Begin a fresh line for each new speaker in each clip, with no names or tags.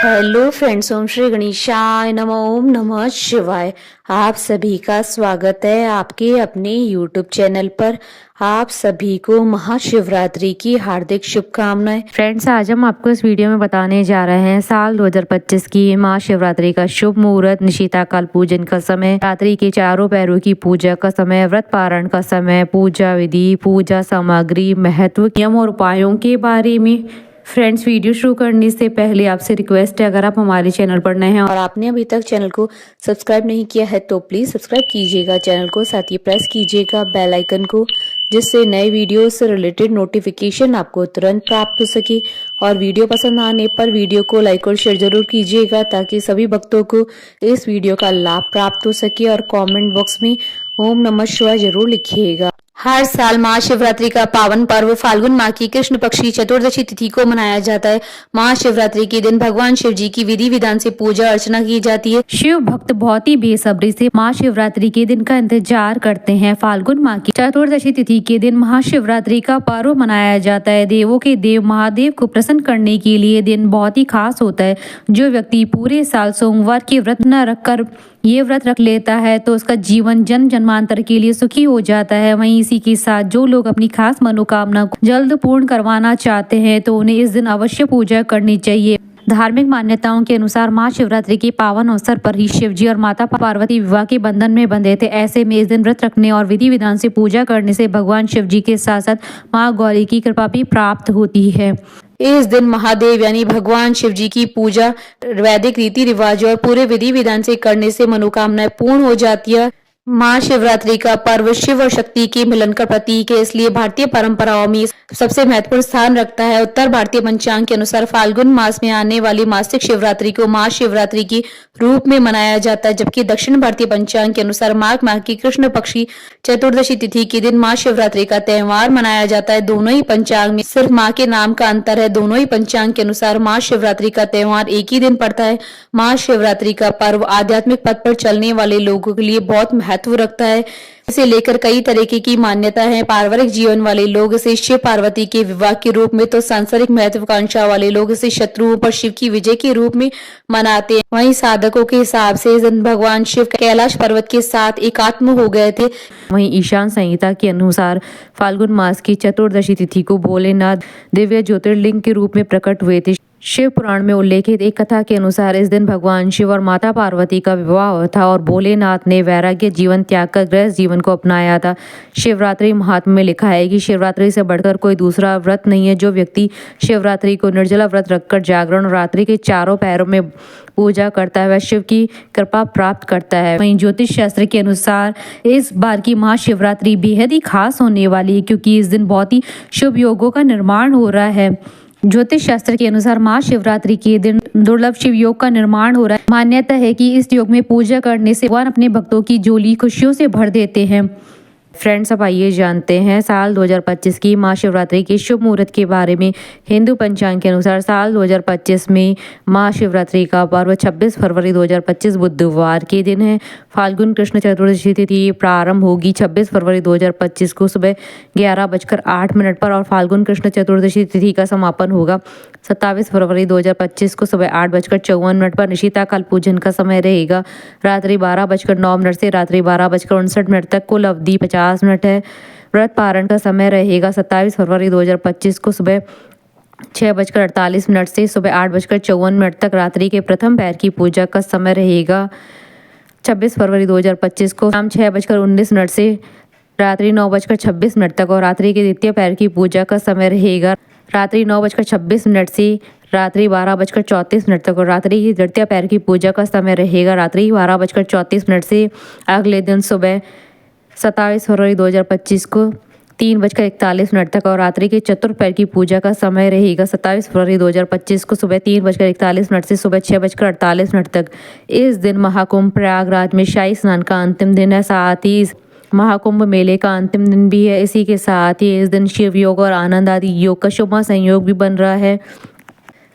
Hello friends, ओम श्री गणेशाय नमः। ओम नमः शिवाय। आप सभी का स्वागत है आपके अपने यूट्यूब चैनल पर। आप सभी को महाशिवरात्रि की हार्दिक शुभकामनाएं। फ्रेंड्स, आज हम आपको इस वीडियो में बताने जा रहे हैं साल 2025 की महाशिवरात्रि का शुभ मुहूर्त, निशिता काल पूजन का समय, रात्रि के चारों पैरों की पूजा का समय, व्रत पारण का समय, पूजा विधि, पूजा सामग्री, महत्व, नियम और उपायों के बारे में। फ्रेंड्स, वीडियो शुरू करने से पहले आपसे रिक्वेस्ट है, अगर आप हमारे चैनल पर नए हैं और आपने अभी तक चैनल को सब्सक्राइब नहीं किया है तो प्लीज सब्सक्राइब कीजिएगा चैनल को, साथ ही प्रेस कीजिएगा बेल आइकन को, जिससे नए वीडियो से रिलेटेड नोटिफिकेशन आपको तुरंत प्राप्त हो सके। और वीडियो पसंद आने पर वीडियो को लाइक और शेयर जरूर कीजिएगा ताकि सभी भक्तों को इस वीडियो का लाभ प्राप्त हो सके। और कमेंट बॉक्स में ओम नमः शिवाय जरूर लिखिएगा। हर साल महाशिवरात्रि का पावन पर्व फाल्गुन माह की कृष्ण पक्ष की चतुर्दशी तिथि को मनाया जाता है। महाशिवरात्रि के दिन भगवान शिव जी की विधि विधान से पूजा अर्चना की जाती है। शिव भक्त बहुत ही बेसब्री से महाशिवरात्रि के दिन का इंतजार करते हैं। फाल्गुन माह की चतुर्दशी तिथि के दिन महाशिवरात्रि का पर्व मनाया जाता है। देवों के देव महादेव को प्रसन्न करने के लिए दिन बहुत ही खास होता है। जो व्यक्ति पूरे साल सोमवार के व्रत न रखकर ये व्रत रख लेता है तो उसका जीवन जन्म जन्मांतर के लिए सुखी हो जाता है। वहीं इसी के साथ जो लोग अपनी खास मनोकामना को जल्द पूर्ण करवाना चाहते हैं तो उन्हें इस दिन अवश्य पूजा करनी चाहिए। धार्मिक मान्यताओं के अनुसार महाशिवरात्रि के पावन अवसर पर ही शिव जी और माता पार्वती विवाह के बंधन में बंधे थे। ऐसे में इस दिन व्रत रखने और विधि विधान से पूजा करने से भगवान शिव जी के साथ साथ माँ गौरी की कृपा भी प्राप्त होती है। इस दिन महादेव यानी भगवान शिव जी की पूजा वैदिक रीति रिवाज और पूरे विधि विधान से करने से मनोकामनाएं पूर्ण हो जाती है। महाशिवरात्रि का पर्व शिव और शक्ति के मिलन का प्रतीक है, इसलिए भारतीय परंपराओं में सबसे महत्वपूर्ण स्थान रखता है। उत्तर भारतीय पंचांग के अनुसार फाल्गुन मास में आने वाली मासिक शिवरात्रि को महाशिवरात्रि के रूप में मनाया जाता है, जबकि दक्षिण भारतीय पंचांग के अनुसार माघ माह की कृष्ण पक्षी चतुर्दशी तिथि के दिन महाशिवरात्रि का त्यौहार मनाया जाता है। दोनों ही पंचांग में सिर्फ माह के नाम का अंतर है। दोनों ही पंचांग के अनुसार महाशिवरात्रि का त्यौहार एक ही दिन पड़ता है। महाशिवरात्रि का पर्व आध्यात्मिक पथ पर चलने वाले लोगों के लिए बहुत महत्व रखता है। इसे लेकर कई तरीके की मान्यता है। पारिवारिक जीवन वाले लोग इसे शिव पार्वती के विवाह के रूप में तो सांसारिक महत्वाकांक्षा वाले लोग इसे शत्रुओं पर शिव की विजय के रूप में मनाते हैं। वहीं साधकों के हिसाब से भगवान शिव कैलाश पर्वत के साथ एकात्म हो गए थे। वहीं ईशान संहिता के अनुसार फाल्गुन मास की चतुर्दशी तिथि को भोलेनाथ दिव्य ज्योतिर्लिंग के रूप में प्रकट हुए थे। शिव पुराण में उल्लेखित एक कथा के अनुसार इस दिन भगवान शिव और माता पार्वती का विवाह हुआ था और भोलेनाथ ने वैराग्य जीवन त्याग कर गृहस्थ जीवन को अपनाया था। शिवरात्रि महात्म्य में लिखा है कि शिवरात्रि से बढ़कर कोई दूसरा व्रत नहीं है। जो व्यक्ति शिवरात्रि को निर्जला व्रत रखकर जागरण और रात्रि के चारों पैरों में पूजा करता है वह शिव की कृपा प्राप्त करता है। वहीं ज्योतिष शास्त्र के अनुसार इस बार की महाशिवरात्रि बेहद ही खास होने वाली है, क्योंकि इस दिन बहुत ही शुभ योगों का निर्माण हो रहा है। ज्योतिष शास्त्र के अनुसार महाशिवरात्रि के दिन दुर्लभ शिव योग का निर्माण हो रहा है। मान्यता है कि इस योग में पूजा करने से भगवान अपने भक्तों की झोली खुशियों से भर देते हैं। फ्रेंड्स, अब आइए जानते हैं साल 2025 की महाशिवरात्रि के शुभ मुहूर्त के बारे में। हिंदू पंचांग के अनुसार साल 2025 में महाशिवरात्रि का पर्व 26 फरवरी 2025 बुधवार के दिन है। फाल्गुन कृष्ण चतुर्दशी तिथि प्रारंभ होगी 26 फरवरी 2025 को सुबह 11:08 पर और फाल्गुन कृष्ण चतुर्दशी तिथि का समापन होगा 27 फरवरी 2025 को सुबह 8:54 पर। निशिता काल पूजन का समय रहेगा रात्रि 12:09 से रात्रि 12:59 तक। कुल अवधि 50 मिनट है। व्रत पारण का समय रहेगा 27 फरवरी 2025 को सुबह 6:48 से सुबह 8:54 तक। रात्रि के प्रथम पैर की पूजा का समय रहेगा 26 फरवरी 2025 को शाम 6:19 से रात्रि 9:26 तक और रात्रि के द्वितीय पैर की पूजा का समय रहेगा रात्रि 9:26 से रात्रि 12:34 तक और रात्रि की तृतीय पैर की पूजा का समय रहेगा रात्रि 12:34 से अगले दिन सुबह 27 फरवरी 2025 को 3:41 तक और रात्रि के चतुर्थ पैर की पूजा का समय रहेगा 27 फरवरी 2025 को सुबह 3:41 से सुबह 6:48 तक। इस दिन महाकुंभ प्रयागराज में शाही स्नान का अंतिम दिन है, साथ ही महाकुंभ मेले का अंतिम दिन भी है। इसी के साथ ही इस दिन शिव योग और आनंद आदि योग का शुभ संयोग भी बन रहा है।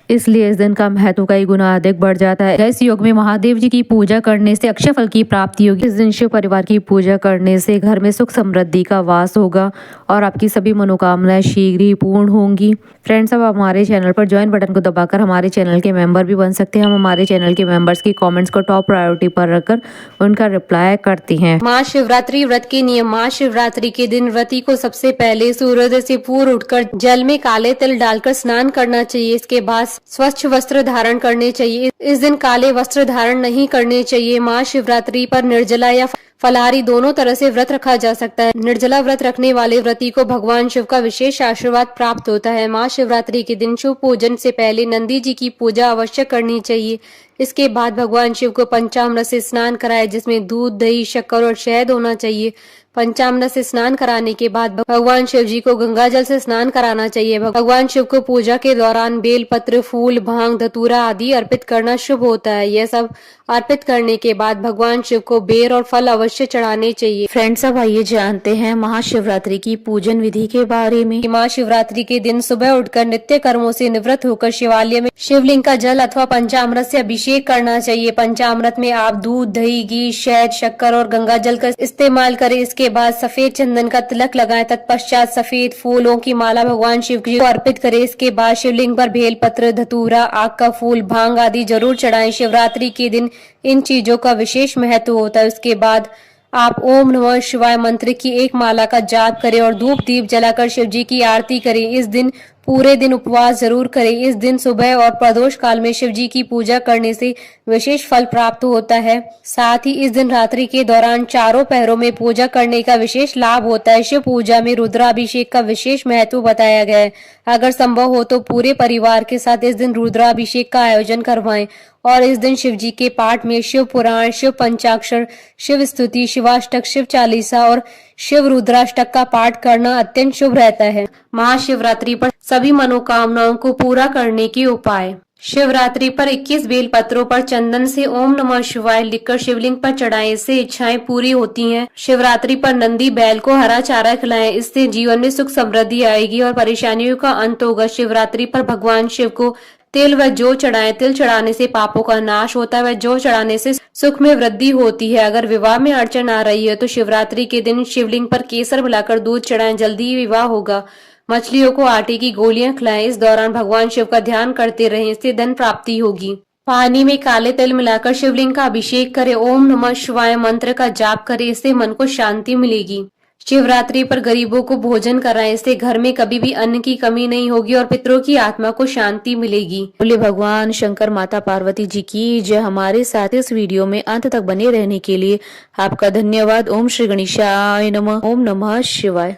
इसलिए इस दिन का महत्व कई गुना अधिक बढ़ जाता है। इस योग में महादेव जी की पूजा करने से अक्षय फल की प्राप्ति होगी। इस दिन शिव परिवार की पूजा करने से घर में सुख समृद्धि का वास होगा और आपकी सभी मनोकामनाएं शीघ्र ही पूर्ण होंगी। फ्रेंड्स, अब हमारे चैनल पर ज्वाइन बटन को दबाकर हमारे चैनल के मेंबर भी बन सकते हैं। हम हमारे चैनल के मेंबर्स की कमेंट्स को टॉप प्रायोरिटी पर रखकर उनका रिप्लाई करते हैं।
महाशिवरात्रि व्रत के नियम। महाशिवरात्रि के दिन व्रती को सबसे पहले सूर्योदय से पूर्व उठकर जल में काले तिल डालकर स्नान करना चाहिए। इसके बाद स्वच्छ वस्त्र धारण करने चाहिए। इस दिन काले वस्त्र धारण नहीं करने चाहिए। महाशिवरात्रि पर निर्जला या फलाहारी दोनों तरह से व्रत रखा जा सकता है। निर्जला व्रत रखने वाले व्रती को भगवान शिव का विशेष आशीर्वाद प्राप्त होता है। महाशिवरात्रि के दिन शुभ पूजन से पहले नंदी जी की पूजा अवश्य करनी चाहिए। इसके बाद भगवान शिव को पंचामृत से स्नान कराए, जिसमें दूध, दही, शक्कर और शहद होना चाहिए। पंचामृत से स्नान कराने के बाद भगवान शिव जी को गंगा जल से स्नान कराना चाहिए। भगवान शिव को पूजा के दौरान बेलपत्र, फूल, भांग, धतूरा आदि अर्पित करना शुभ होता है। यह सब अर्पित करने के बाद भगवान शिव को बेर और फल अवश्य चढ़ाने चाहिए।
फ्रेंड्स, अब आइए जानते हैं महाशिवरात्रि की पूजन विधि के बारे में।
महाशिवरात्रि के दिन सुबह उठकर नित्य कर्मों से निवृत्त होकर शिवालय में शिवलिंग का जल अथवा पंचामृत से अभिषेक करना चाहिए। पंचामृत में आप दूध, दही, घी, शहद, शक्कर और गंगा जल का इस्तेमाल करें। इसके बाद सफेद चंदन का तिलक लगाएं। तत्पश्चात सफेद फूलों की माला भगवान शिव जी को अर्पित करें। इसके बाद शिवलिंग पर बेलपत्र, धतूरा, आक का फूल, भांग आदि जरूर चढ़ाएं। शिवरात्रि के दिन इन चीजों का विशेष महत्व होता है। उसके बाद आप ओम नमः शिवाय मंत्र की एक माला का जाप करें और धूप दीप जलाकर शिव जी की आरती करें। इस दिन पूरे दिन उपवास जरूर करें। इस दिन सुबह और प्रदोष काल में शिव जी की पूजा करने से विशेष फल प्राप्त होता है। साथ ही इस दिन रात्रि के दौरान चारों पहरों में पूजा करने का विशेष लाभ होता है। शिव पूजा में रुद्राभिषेक का विशेष महत्व बताया गया है। अगर संभव हो तो पूरे परिवार के साथ इस दिन रुद्राभिषेक का आयोजन करवाएं और इस दिन शिव जी के पाठ में शिव पुराण, शिव पंचाक्षर, शिव स्तुति, शिवाष्टक, शिव चालीसा और शिव रुद्राष्टक का पाठ करना अत्यंत शुभ रहता है। महाशिवरात्रि पर सभी मनोकामनाओं को पूरा करने के उपाय। शिवरात्रि पर 21 बेल पत्रों पर चंदन से ओम नमः शिवाय लिखकर शिवलिंग पर चढ़ाएं। इससे इच्छाएं पूरी होती हैं। शिवरात्रि पर नंदी बैल को हरा चारा खिलाएं। इससे जीवन में सुख समृद्धि आएगी और परेशानियों का अंत होगा। शिवरात्रि पर भगवान शिव को तिल व जौ चढ़ाएं। तिल चढ़ाने से पापों का नाश होता है व जौ चढ़ाने से सुख में वृद्धि होती है। अगर विवाह में अड़चन आ रही है तो शिवरात्रि के दिन शिवलिंग पर केसर मिलाकर दूध चढ़ाएं, जल्दी ही विवाह होगा। मछलियों को आटे की गोलियां खिलाएं। इस दौरान भगवान शिव का ध्यान करते रहें, इससे धन प्राप्ति होगी। पानी में काले तिल मिलाकर शिवलिंग का अभिषेक करें। ओम नमः शिवाय मंत्र का जाप करें, इससे मन को शांति मिलेगी। शिवरात्रि पर गरीबों को भोजन कराएं। इससे घर में कभी भी अन्न की कमी नहीं होगी और पितरों की आत्मा को शांति मिलेगी।
बोले भगवान शंकर, माता पार्वती जी की जय। हमारे साथ इस वीडियो में अंत तक बने रहने के लिए आपका धन्यवाद। ओम श्री गणेशाय नमः। ओम नमः शिवाय।